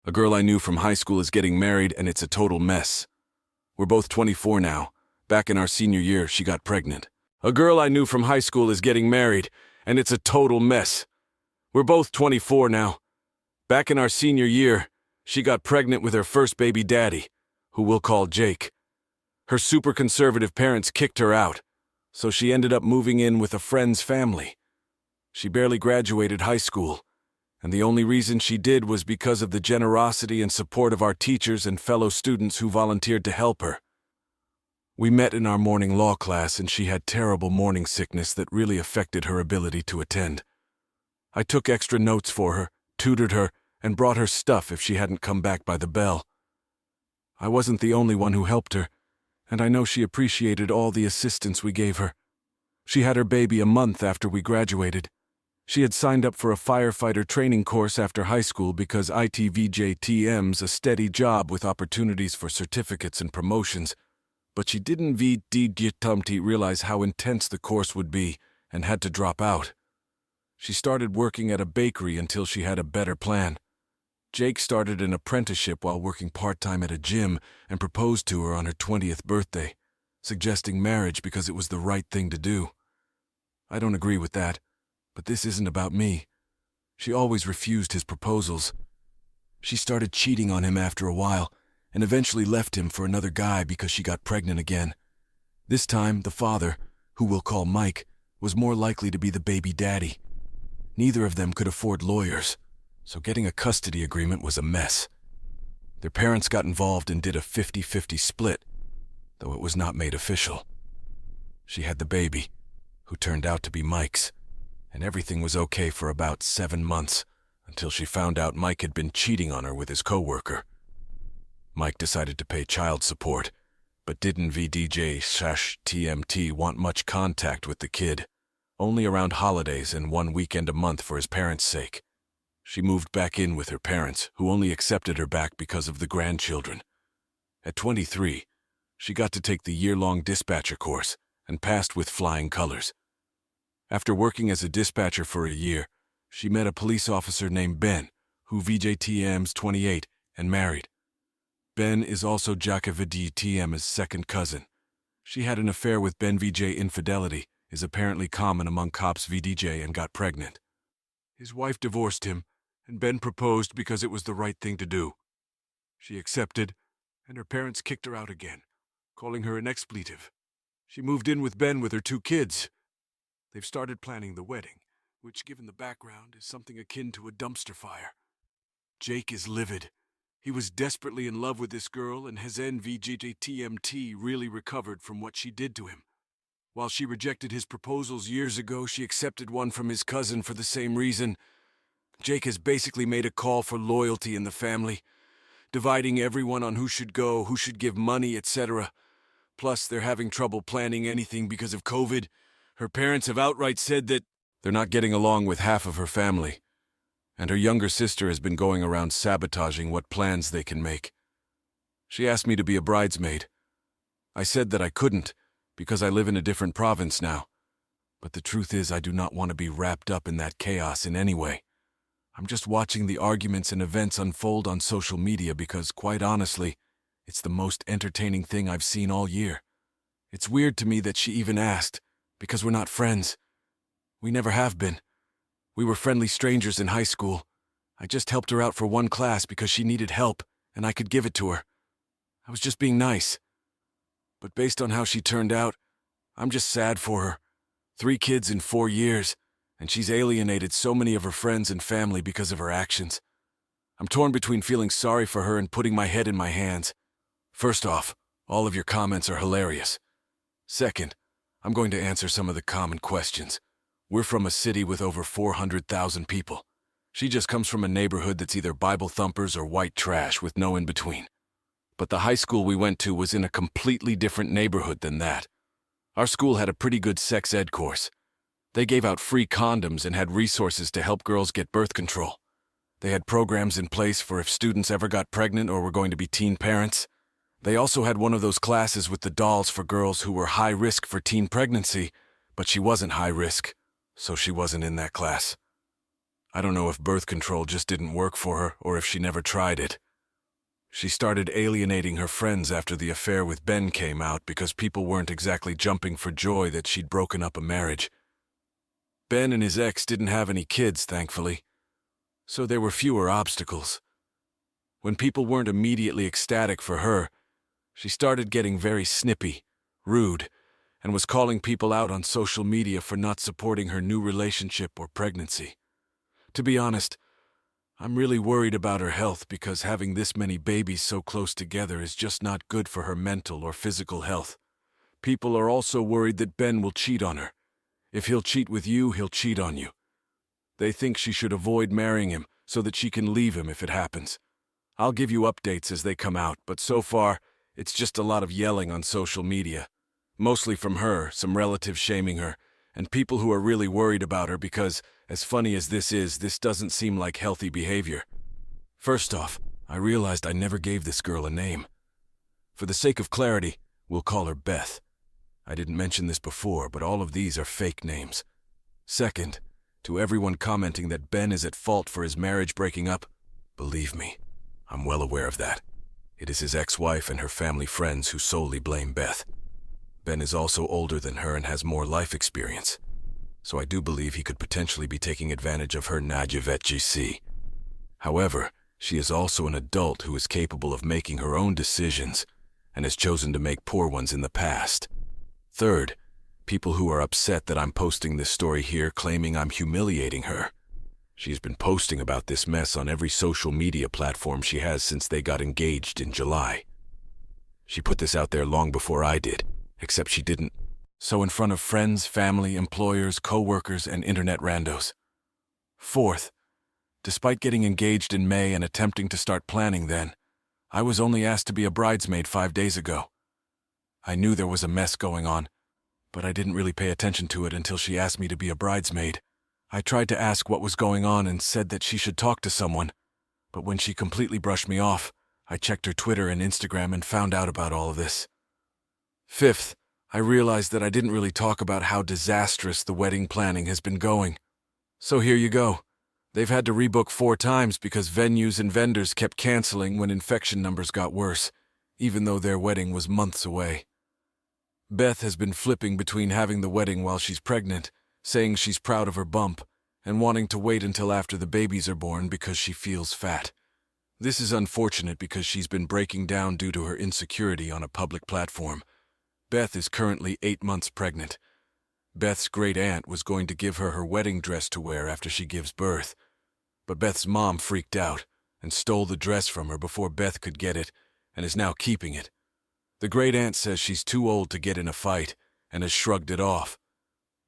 A girl I knew from high school is getting married and it's a total mess. We're both 24 now. Back in our senior year, she got pregnant. A girl I knew from high school is getting married and it's a total mess. We're both 24 now. Back in our senior year, she got pregnant with her first baby daddy, who we'll call Jake. Her super conservative parents kicked her out, so she ended up moving in with a friend's family. She barely graduated high school, and the only reason she did was because of the generosity and support of our teachers and fellow students who volunteered to help her. We met in our morning law class and she had terrible morning sickness that really affected her ability to attend. I took extra notes for her, tutored her, and brought her stuff if she hadn't come back by the bell. I wasn't the only one who helped her, and I know she appreciated all the assistance we gave her. She had her baby a month after we graduated. She had signed up for a firefighter training course after high school because ITVJTM's a steady job with opportunities for certificates and promotions, but she didn't realize how intense the course would be and had to drop out. She started working at a bakery until she had a better plan. Jake started an apprenticeship while working part-time at a gym and proposed to her on her 20th birthday, suggesting marriage because it was the right thing to do. I don't agree with that, but this isn't about me. She always refused his proposals. She started cheating on him after a while and eventually left him for another guy because she got pregnant again. This time, the father, who we'll call Mike, was more likely to be the baby daddy. Neither of them could afford lawyers, so getting a custody agreement was a mess. Their parents got involved and did a 50-50 split, though it was not made official. She had the baby, who turned out to be Mike's, and everything was okay for about 7 months until she found out Mike had been cheating on her with his coworker. Mike decided to pay child support, but didn't VDJ/TMT want much contact with the kid, only around holidays and 1 weekend a month for his parents' sake. She moved back in with her parents, who only accepted her back because of the grandchildren. At 23, she got to take the year-long dispatcher course and passed with flying colors. After working as a dispatcher for a year, she met a police officer named Ben, who VJTM's 28 and married. Ben is also Jaka VDTM's second cousin. She had an affair with Ben. VJ infidelity is apparently common among cops VDJ and got pregnant. His wife divorced him, and Ben proposed because it was the right thing to do. She accepted, and her parents kicked her out again, calling her an expletive. She moved in with Ben with her 2 kids. They've started planning the wedding, which, given the background, is something akin to a dumpster fire. Jake is livid. He was desperately in love with this girl, and his NVGTMT really recovered from what she did to him. While she rejected his proposals years ago, she accepted one from his cousin for the same reason. Jake has basically made a call for loyalty in the family, dividing everyone on who should go, who should give money, etc. Plus, they're having trouble planning anything because of COVID. Her parents have outright said that they're not getting along with half of her family, and her younger sister has been going around sabotaging what plans they can make. She asked me to be a bridesmaid. I said that I couldn't, because I live in a different province now. But the truth is I do not want to be wrapped up in that chaos in any way. I'm just watching the arguments and events unfold on social media because, quite honestly, it's the most entertaining thing I've seen all year. It's weird to me that she even asked, because we're not friends. We never have been. We were friendly strangers in high school. I just helped her out for one class because she needed help, and I could give it to her. I was just being nice. But based on how she turned out, I'm just sad for her. 3 kids in 4 years, and she's alienated so many of her friends and family because of her actions. I'm torn between feeling sorry for her and putting my head in my hands. First off, all of your comments are hilarious. Second, I'm going to answer some of the common questions. We're from a city with over 400,000 people. She just comes from a neighborhood that's either Bible thumpers or white trash with no in-between. But the high school we went to was in a completely different neighborhood than that. Our school had a pretty good sex ed course. They gave out free condoms and had resources to help girls get birth control. They had programs in place for if students ever got pregnant or were going to be teen parents. They also had one of those classes with the dolls for girls who were high risk for teen pregnancy, but she wasn't high risk, so she wasn't in that class. I don't know if birth control just didn't work for her or if she never tried it. She started alienating her friends after the affair with Ben came out because people weren't exactly jumping for joy that she'd broken up a marriage. Ben and his ex didn't have any kids, thankfully, so there were fewer obstacles. When people weren't immediately ecstatic for her, she started getting very snippy, rude, and was calling people out on social media for not supporting her new relationship or pregnancy. To be honest, I'm really worried about her health because having this many babies so close together is just not good for her mental or physical health. People are also worried that Ben will cheat on her. If he'll cheat with you, he'll cheat on you. They think she should avoid marrying him so that she can leave him if it happens. I'll give you updates as they come out, but so far, it's just a lot of yelling on social media. Mostly from her, some relatives shaming her, and people who are really worried about her because, as funny as this is, this doesn't seem like healthy behavior. First off, I realized I never gave this girl a name. For the sake of clarity, we'll call her Beth. I didn't mention this before, but all of these are fake names. Second, to everyone commenting that Ben is at fault for his marriage breaking up, believe me, I'm well aware of that. It is his ex-wife and her family friends who solely blame Beth. Ben is also older than her and has more life experience, so I do believe he could potentially be taking advantage of her naivete. However, she is also an adult who is capable of making her own decisions and has chosen to make poor ones in the past. Third, people who are upset that I'm posting this story here claiming I'm humiliating her. She's been posting about this mess on every social media platform she has since they got engaged in July. She put this out there long before I did, except she didn't. So in front of friends, family, employers, co-workers, and internet randos. Fourth, despite getting engaged in May and attempting to start planning then, I was only asked to be a bridesmaid 5 days ago. I knew there was a mess going on, but I didn't really pay attention to it until she asked me to be a bridesmaid. I tried to ask what was going on and said that she should talk to someone, but when she completely brushed me off, I checked her Twitter and Instagram and found out about all of this. Fifth, I realized that I didn't really talk about how disastrous the wedding planning has been going. So here you go. They've had to rebook 4 times because venues and vendors kept canceling when infection numbers got worse, even though their wedding was months away. Beth has been flipping between having the wedding while she's pregnant, saying she's proud of her bump, and wanting to wait until after the babies are born because she feels fat. This is unfortunate because she's been breaking down due to her insecurity on a public platform. Beth is currently 8 months pregnant. Beth's great-aunt was going to give her her wedding dress to wear after she gives birth, but Beth's mom freaked out and stole the dress from her before Beth could get it and is now keeping it. The great-aunt says she's too old to get in a fight and has shrugged it off.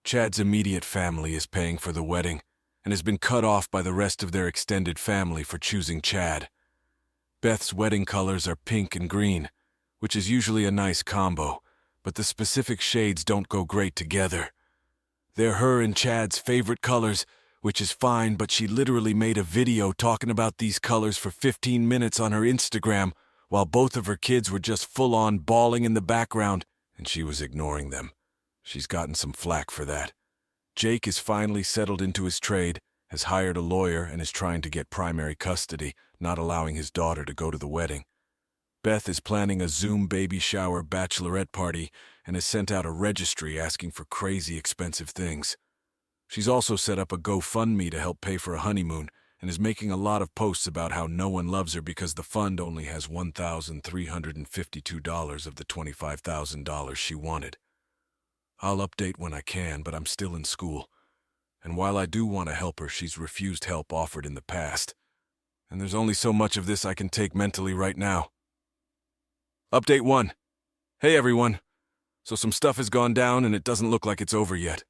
Chad's immediate family is paying for the wedding and has been cut off by the rest of their extended family for choosing Chad. Beth's wedding colors are pink and green, which is usually a nice combo, but the specific shades don't go great together. They're her and Chad's favorite colors, which is fine, but she literally made a video talking about these colors for 15 minutes on her Instagram while both of her kids were just full-on bawling in the background, and she was ignoring them. She's gotten some flack for that. Jake is finally settled into his trade, has hired a lawyer, and is trying to get primary custody, not allowing his daughter to go to the wedding. Beth is planning a Zoom baby shower bachelorette party and has sent out a registry asking for crazy expensive things. She's also set up a GoFundMe to help pay for a honeymoon and is making a lot of posts about how no one loves her because the fund only has $1,352 of the $25,000 she wanted. I'll update when I can, but I'm still in school. And while I do want to help her, she's refused help offered in the past. And there's only so much of this I can take mentally right now. Update 1. Hey everyone. So some stuff has gone down and it doesn't look like it's over yet.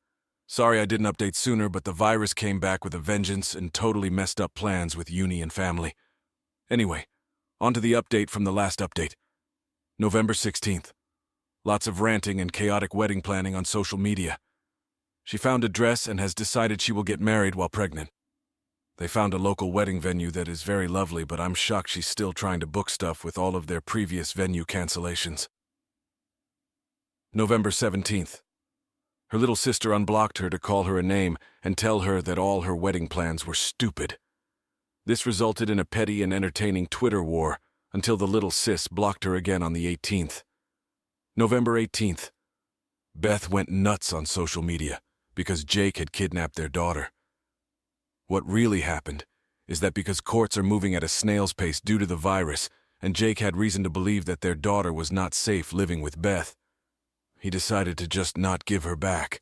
Sorry I didn't update sooner, but the virus came back with a vengeance and totally messed up plans with uni and family. Anyway, on to the update from the last update. November 16th. Lots of ranting and chaotic wedding planning on social media. She found a dress and has decided she will get married while pregnant. They found a local wedding venue that is very lovely, but I'm shocked she's still trying to book stuff with all of their previous venue cancellations. November 17th. Her little sister unblocked her to call her a name and tell her that all her wedding plans were stupid. This resulted in a petty and entertaining Twitter war until the little sis blocked her again on the 18th. November 18th. Beth went nuts on social media because Jake had kidnapped their daughter. What really happened is that because courts are moving at a snail's pace due to the virus, and Jake had reason to believe that their daughter was not safe living with Beth, he decided to just not give her back.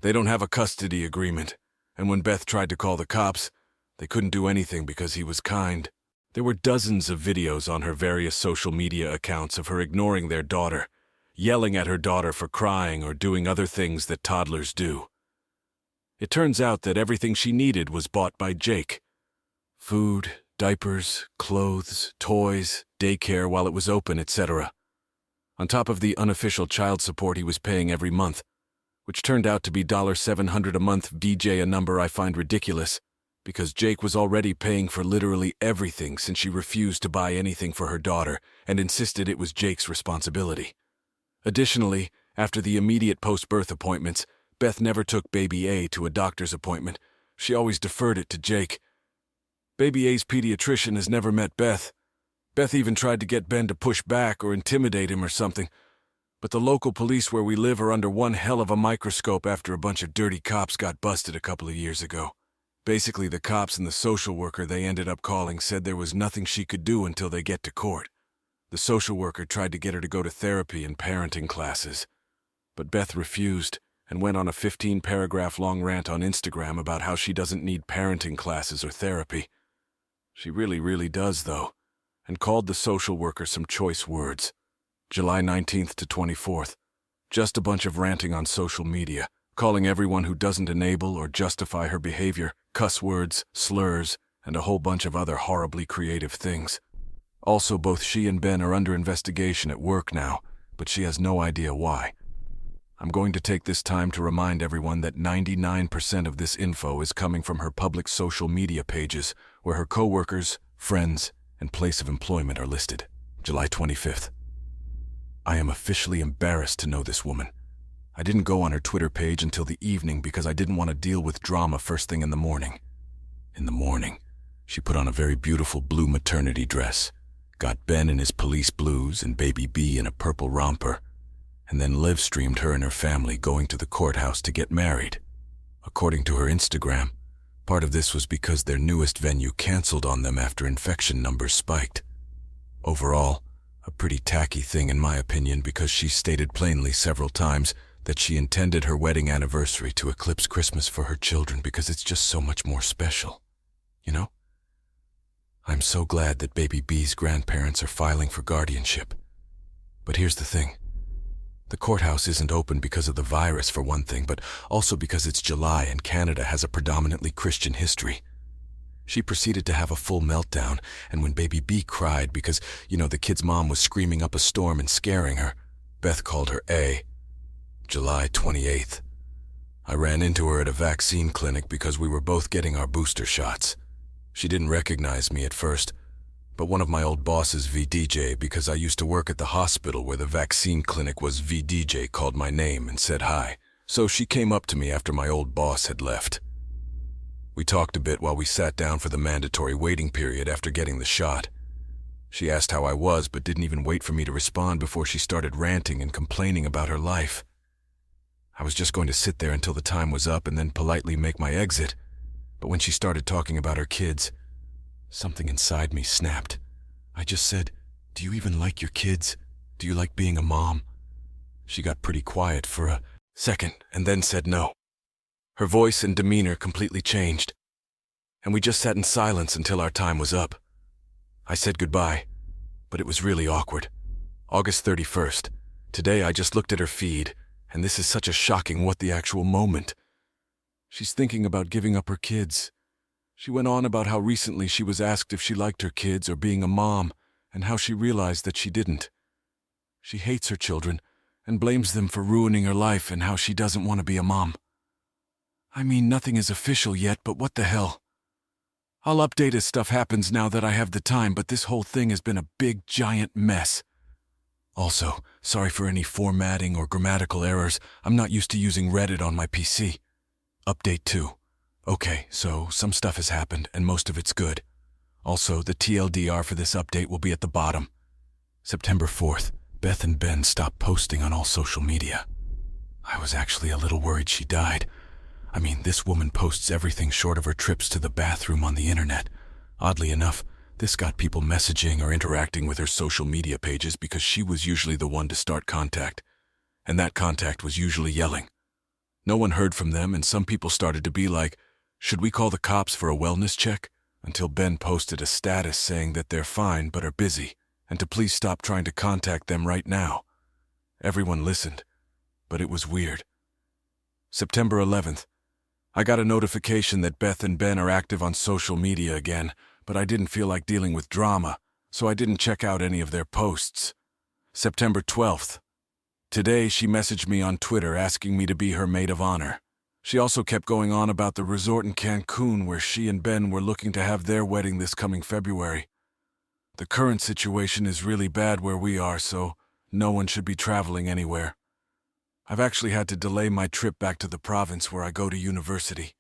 They don't have a custody agreement, and when Beth tried to call the cops, they couldn't do anything because he was kind. There were dozens of videos on her various social media accounts of her ignoring their daughter, yelling at her daughter for crying or doing other things that toddlers do. It turns out that everything she needed was bought by Jake. Food, diapers, clothes, toys, daycare while it was open, etc. On top of the unofficial child support he was paying every month, which turned out to be $700 a month. DJ, a number I find ridiculous, because Jake was already paying for literally everything since she refused to buy anything for her daughter and insisted it was Jake's responsibility. Additionally, after the immediate post-birth appointments, Beth never took baby A to a doctor's appointment. She always deferred it to Jake. Baby A's pediatrician has never met Beth. Beth even tried to get Ben to push back or intimidate him or something. But the local police where we live are under one hell of a microscope after a bunch of dirty cops got busted a couple of years ago. Basically, the cops and the social worker they ended up calling said there was nothing she could do until they get to court. The social worker tried to get her to go to therapy and parenting classes. But Beth refused and went on a 15-paragraph-long rant on Instagram about how she doesn't need parenting classes or therapy. She really does, though, and called the social worker some choice words. July 19th to 24th. Just a bunch of ranting on social media, calling everyone who doesn't enable or justify her behavior cuss words, slurs, and a whole bunch of other horribly creative things. Also, both she and Ben are under investigation at work now, but she has no idea why. I'm going to take this time to remind everyone that 99% of this info is coming from her public social media pages, where her coworkers, friends, and place of employment are listed. July 25th. I am officially embarrassed to know this woman. I didn't go on her Twitter page until the evening because I didn't want to deal with drama first thing in the morning. In the morning, she put on a very beautiful blue maternity dress, got Ben in his police blues and baby B in a purple romper, and then live-streamed her and her family going to the courthouse to get married. According to her Instagram, part of this was because their newest venue canceled on them after infection numbers spiked. Overall, a pretty tacky thing in my opinion, because she stated plainly several times that she intended her wedding anniversary to eclipse Christmas for her children because it's just so much more special. You know? I'm so glad that baby B's grandparents are filing for guardianship. But here's the thing. The courthouse isn't open because of the virus, for one thing, but also because it's July and Canada has a predominantly Christian history. She proceeded to have a full meltdown, and when baby B cried because, the kid's mom was screaming up a storm and scaring her, Beth called her A. July 28th. I ran into her at a vaccine clinic because we were both getting our booster shots. She didn't recognize me at first, but one of my old bosses, VDJ, because I used to work at the hospital where the vaccine clinic was, VDJ called my name and said hi, so she came up to me after my old boss had left. We talked a bit while we sat down for the mandatory waiting period after getting the shot. She asked how I was, but didn't even wait for me to respond before she started ranting and complaining about her life. I was just going to sit there until the time was up and then politely make my exit, but when she started talking about her kids, something inside me snapped. I just said, "Do you even like your kids? Do you like being a mom?" She got pretty quiet for a second and then said no. Her voice and demeanor completely changed, and we just sat in silence until our time was up. I said goodbye, but it was really awkward. August 31st. Today I just looked at her feed, and this is such a shocking what the actual moment. She's thinking about giving up her kids. She went on about how recently she was asked if she liked her kids or being a mom, and how she realized that she didn't. She hates her children and blames them for ruining her life and how she doesn't want to be a mom. I mean, nothing is official yet, but what the hell? I'll update as stuff happens now that I have the time, but this whole thing has been a big, giant mess. Also, sorry for any formatting or grammatical errors. I'm not used to using Reddit on my PC. Update 2. Okay, so some stuff has happened, and most of it's good. Also, the TLDR for this update will be at the bottom. September 4th, Beth and Ben stopped posting on all social media. I was actually a little worried she died. I mean, this woman posts everything short of her trips to the bathroom on the internet. Oddly enough, this got people messaging or interacting with her social media pages because she was usually the one to start contact. And that contact was usually yelling. No one heard from them, and some people started to be like, should we call the cops for a wellness check? Until Ben posted a status saying that they're fine but are busy, and to please stop trying to contact them right now. Everyone listened, but it was weird. September 11th. I got a notification that Beth and Ben are active on social media again, but I didn't feel like dealing with drama, so I didn't check out any of their posts. September 12th. Today, she messaged me on Twitter asking me to be her maid of honor. She also kept going on about the resort in Cancun where she and Ben were looking to have their wedding this coming February. The current situation is really bad where we are, so no one should be traveling anywhere. I've actually had to delay my trip back to the province where I go to university.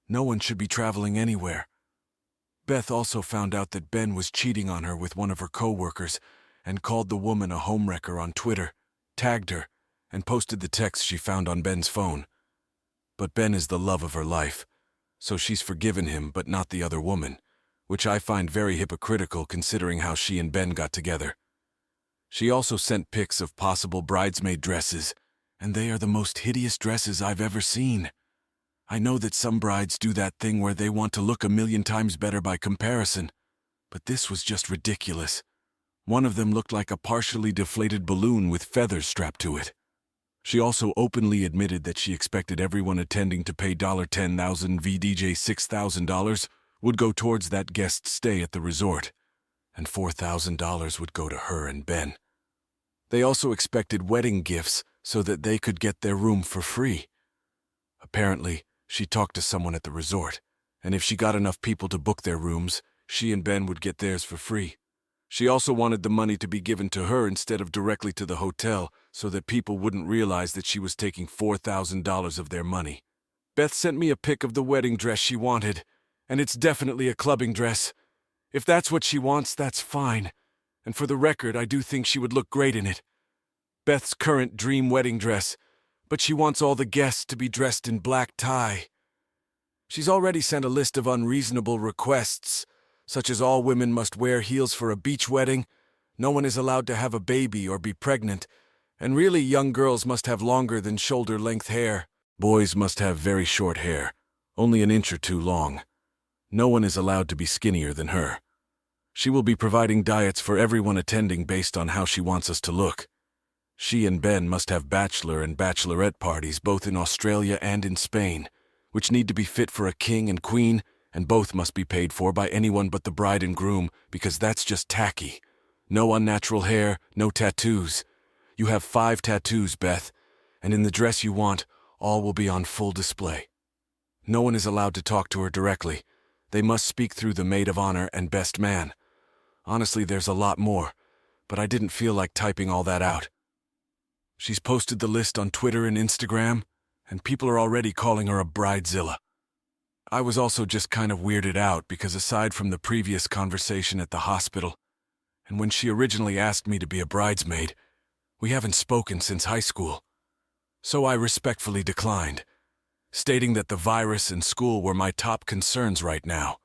No one should be traveling anywhere. Beth also found out that Ben was cheating on her with one of her co-workers and called the woman a homewrecker on Twitter, tagged her, and posted the text she found on Ben's phone. But Ben is the love of her life, so she's forgiven him but not the other woman, which I find very hypocritical considering how she and Ben got together. She also sent pics of possible bridesmaid dresses, and they are the most hideous dresses I've ever seen. I know that some brides do that thing where they want to look 1,000,000 times better by comparison, but this was just ridiculous. One of them looked like a partially deflated balloon with feathers strapped to it. She also openly admitted that she expected everyone attending to pay $10,000 VDJ $6,000 would go towards that guest's stay at the resort, and $4,000 would go to her and Ben. They also expected wedding gifts so that they could get their room for free. Apparently, she talked to someone at the resort, and if she got enough people to book their rooms, she and Ben would get theirs for free. She also wanted the money to be given to her instead of directly to the hotel so that people wouldn't realize that she was taking $4,000 of their money. Beth sent me a pic of the wedding dress she wanted, and it's definitely a clubbing dress. If that's what she wants, that's fine. And for the record, I do think she would look great in it. Beth's current dream wedding dress, but she wants all the guests to be dressed in black tie. She's already sent a list of unreasonable requests, such as all women must wear heels for a beach wedding, no one is allowed to have a baby or be pregnant, and really young girls must have longer than shoulder-length hair. Boys must have very short hair, only an inch or two long. No one is allowed to be skinnier than her. She will be providing diets for everyone attending based on how she wants us to look. She and Ben must have bachelor and bachelorette parties both in Australia and in Spain, which need to be fit for a king and queen, and both must be paid for by anyone but the bride and groom because that's just tacky. No unnatural hair, no tattoos. You have 5 tattoos, Beth, and in the dress you want, all will be on full display. No one is allowed to talk to her directly. They must speak through the maid of honor and best man. Honestly, there's a lot more, but I didn't feel like typing all that out. She's posted the list on Twitter and Instagram, and people are already calling her a bridezilla. I was also just kind of weirded out because aside from the previous conversation at the hospital, and when she originally asked me to be a bridesmaid, we haven't spoken since high school. So I respectfully declined, stating that the virus and school were my top concerns right now.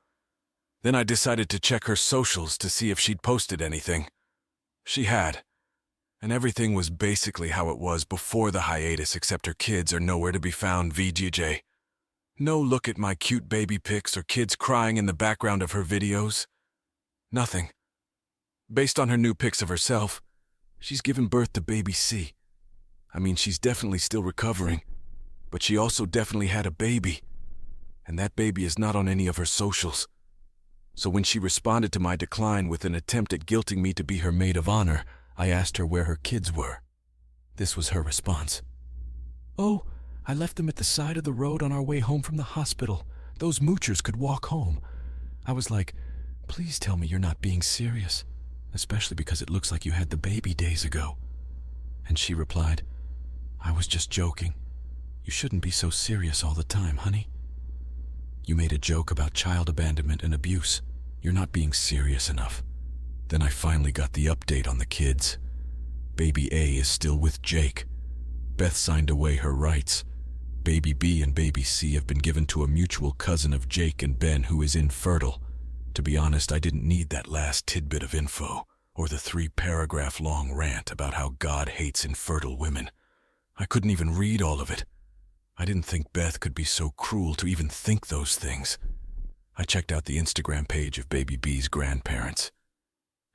Then I decided to check her socials to see if she'd posted anything. She had, and everything was basically how it was before the hiatus except her kids are nowhere to be found VGJ. No look at my cute baby pics or kids crying in the background of her videos. Nothing. Based on her new pics of herself, she's given birth to baby C. I mean, she's definitely still recovering, but she also definitely had a baby, and that baby is not on any of her socials. So when she responded to my decline with an attempt at guilting me to be her maid of honor, I asked her where her kids were. This was her response. "Oh, I left them at the side of the road on our way home from the hospital. Those moochers could walk home." I was like, please tell me you're not being serious, especially because it looks like you had the baby days ago. And she replied, "I was just joking. You shouldn't be so serious all the time, honey. You made a joke about child abandonment and abuse. You're not being serious enough." Then I finally got the update on the kids. Baby A is still with Jake. Beth signed away her rights. Baby B and baby C have been given to a mutual cousin of Jake and Ben who is infertile. To be honest, I didn't need that last tidbit of info, or the 3-paragraph-long rant about how God hates infertile women. I couldn't even read all of it. I didn't think Beth could be so cruel to even think those things. I checked out the Instagram page of baby B's grandparents,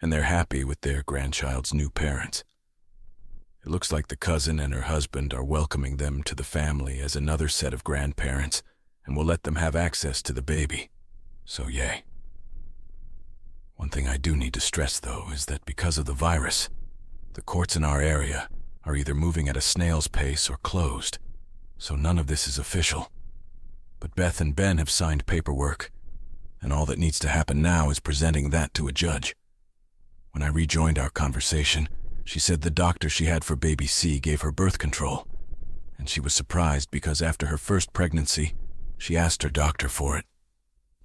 and they're happy with their grandchild's new parents. It looks like the cousin and her husband are welcoming them to the family as another set of grandparents and will let them have access to the baby. So yay. One thing I do need to stress, though, is that because of the virus, the courts in our area are either moving at a snail's pace or closed, so none of this is official. But Beth and Ben have signed paperwork, and all that needs to happen now is presenting that to a judge. When I rejoined our conversation, she said the doctor she had for baby C gave her birth control, and she was surprised because after her first pregnancy, she asked her doctor for it,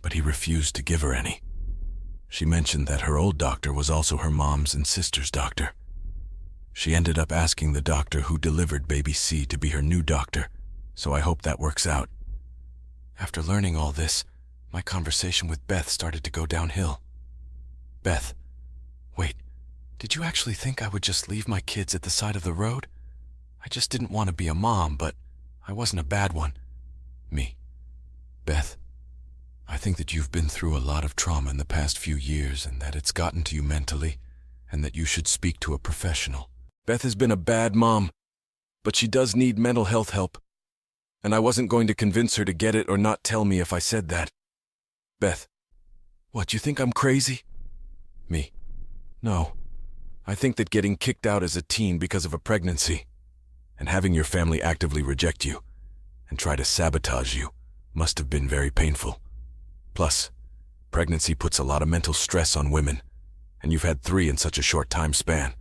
but he refused to give her any. She mentioned that her old doctor was also her mom's and sister's doctor. She ended up asking the doctor who delivered baby C to be her new doctor, so I hope that works out. After learning all this, my conversation with Beth started to go downhill. Beth, wait, did you actually think I would just leave my kids at the side of the road? I just didn't want to be a mom, but I wasn't a bad one. Me. Beth, I think that you've been through a lot of trauma in the past few years and that it's gotten to you mentally, and that you should speak to a professional. Beth has been a bad mom, but she does need mental health help, and I wasn't going to convince her to get it or not tell me if I said that. Beth, what, you think I'm crazy? Me. No. I think that getting kicked out as a teen because of a pregnancy, and having your family actively reject you and try to sabotage you must have been very painful. Plus, pregnancy puts a lot of mental stress on women, and you've had 3 in such a short time span.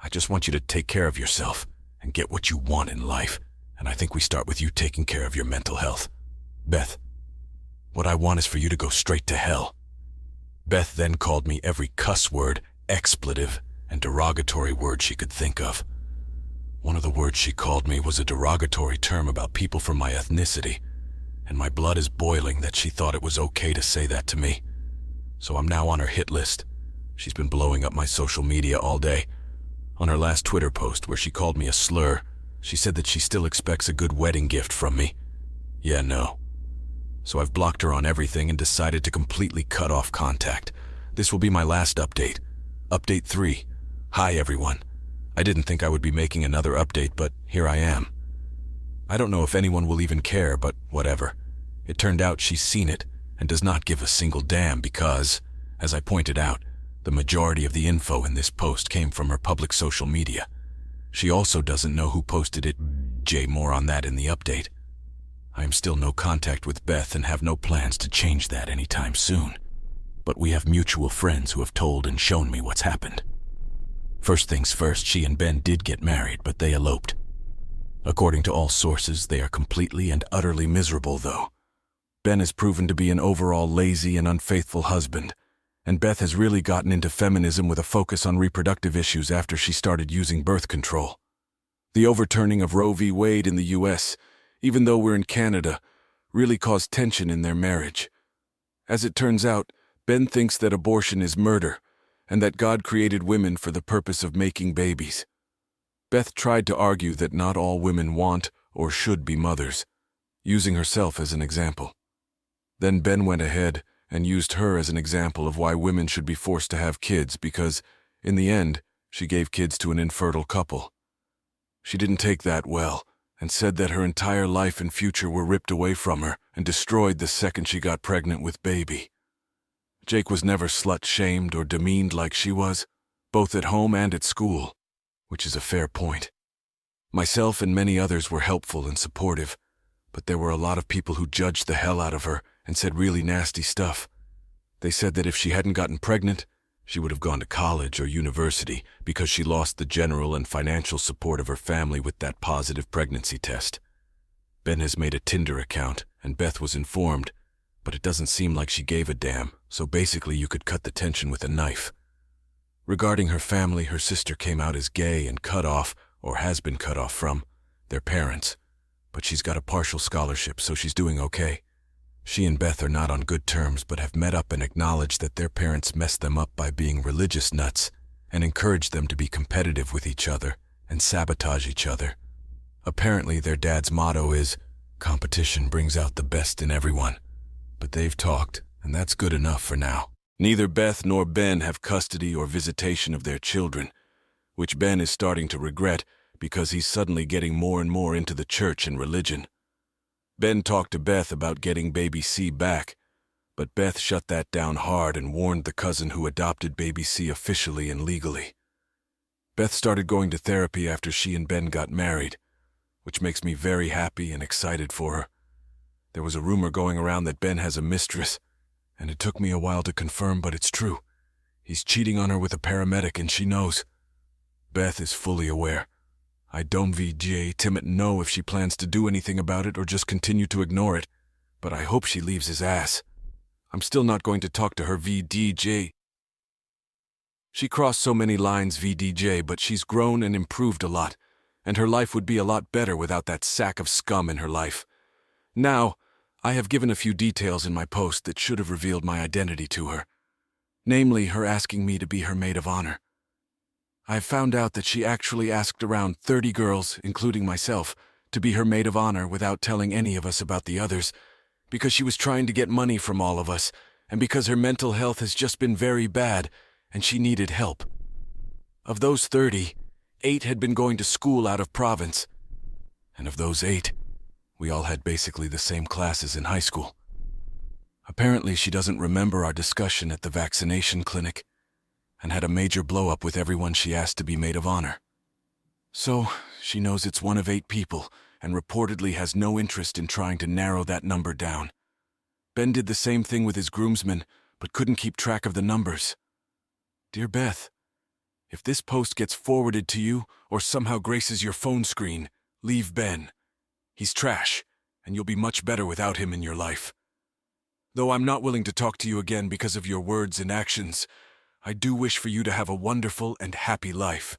I just want you to take care of yourself and get what you want in life, and I think we start with you taking care of your mental health. Beth, what I want is for you to go straight to hell. Beth then called me every cuss word, expletive, and derogatory word she could think of. One of the words she called me was a derogatory term about people from my ethnicity, and my blood is boiling that she thought it was okay to say that to me. So I'm now on her hit list. She's been blowing up my social media all day. On her last Twitter post where she called me a slur, she said that she still expects a good wedding gift from me. Yeah, no. So I've blocked her on everything and decided to completely cut off contact. This will be my last update. Update 3. Hi everyone. I didn't think I would be making another update, but here I am. I don't know if anyone will even care, but whatever. It turned out she's seen it and does not give a single damn because, as I pointed out, the majority of the info in this post came from her public social media. She also doesn't know who posted it. More on that in the update. I am still no contact with Beth and have no plans to change that anytime soon. But we have mutual friends who have told and shown me what's happened. First things first, she and Ben did get married, but they eloped. According to all sources, they are completely and utterly miserable, though. Ben has proven to be an overall lazy and unfaithful husband, and Beth has really gotten into feminism with a focus on reproductive issues after she started using birth control. The overturning of Roe v. Wade in the U.S., even though we're in Canada, really caused tension in their marriage. As it turns out, Ben thinks that abortion is murder, and that God created women for the purpose of making babies. Beth tried to argue that not all women want or should be mothers, using herself as an example. Then Ben went ahead and used her as an example of why women should be forced to have kids because, in the end, she gave kids to an infertile couple. She didn't take that well and said that her entire life and future were ripped away from her and destroyed the second she got pregnant with baby. Jake was never slut-shamed or demeaned like she was, both at home and at school, which is a fair point. Myself and many others were helpful and supportive, but there were a lot of people who judged the hell out of her and said really nasty stuff. They said that if she hadn't gotten pregnant, She would have gone to college or university because she lost the general and financial support of her family with that positive pregnancy test. Ben has made a Tinder account, and Beth was informed, but it doesn't seem like she gave a damn, so basically you could cut the tension with a knife. Regarding her family, her sister came out as gay and cut off, or has been cut off from, their parents, but she's got a partial scholarship, so she's doing okay. She and Beth are not on good terms, but have met up and acknowledged that their parents messed them up by being religious nuts and encouraged them to be competitive with each other and sabotage each other. Apparently, their dad's motto is, "Competition brings out the best in everyone." But they've talked, and that's good enough for now. Neither Beth nor Ben have custody or visitation of their children, which Ben is starting to regret because he's suddenly getting more and more into the church and religion. Ben talked to Beth about getting baby C back, but Beth shut that down hard and warned the cousin who adopted baby C officially and legally. Beth started going to therapy after she and Ben got married, which makes me very happy and excited for her. There was a rumor going around that Ben has a mistress, and it took me a while to confirm, but it's true. He's cheating on her with a paramedic, and she knows. Beth is fully aware. I don't Timot know if she plans to do anything about it or just continue to ignore it, but I hope she leaves his ass. I'm still not going to talk to her VDJ. She crossed so many lines, VDJ, but she's grown and improved a lot, and her life would be a lot better without that sack of scum in her life. Now, I have given a few details in my post that should have revealed my identity to her, namely her asking me to be her maid of honor. I've found out that she actually asked around 30 girls, including myself, to be her maid of honor without telling any of us about the others, because she was trying to get money from all of us, and because her mental health has just been very bad, and she needed help. Of those 30, 8 had been going to school out of province, and of those 8, we all had basically the same classes in high school. Apparently, she doesn't remember our discussion at the vaccination clinic, and had a major blow-up with everyone she asked to be maid of honor. So, she knows it's one of 8 people, and reportedly has no interest in trying to narrow that number down. Ben did the same thing with his groomsmen, but couldn't keep track of the numbers. Dear Beth, if this post gets forwarded to you or somehow graces your phone screen, leave Ben. He's trash, and you'll be much better without him in your life. Though I'm not willing to talk to you again because of your words and actions, I do wish for you to have a wonderful and happy life.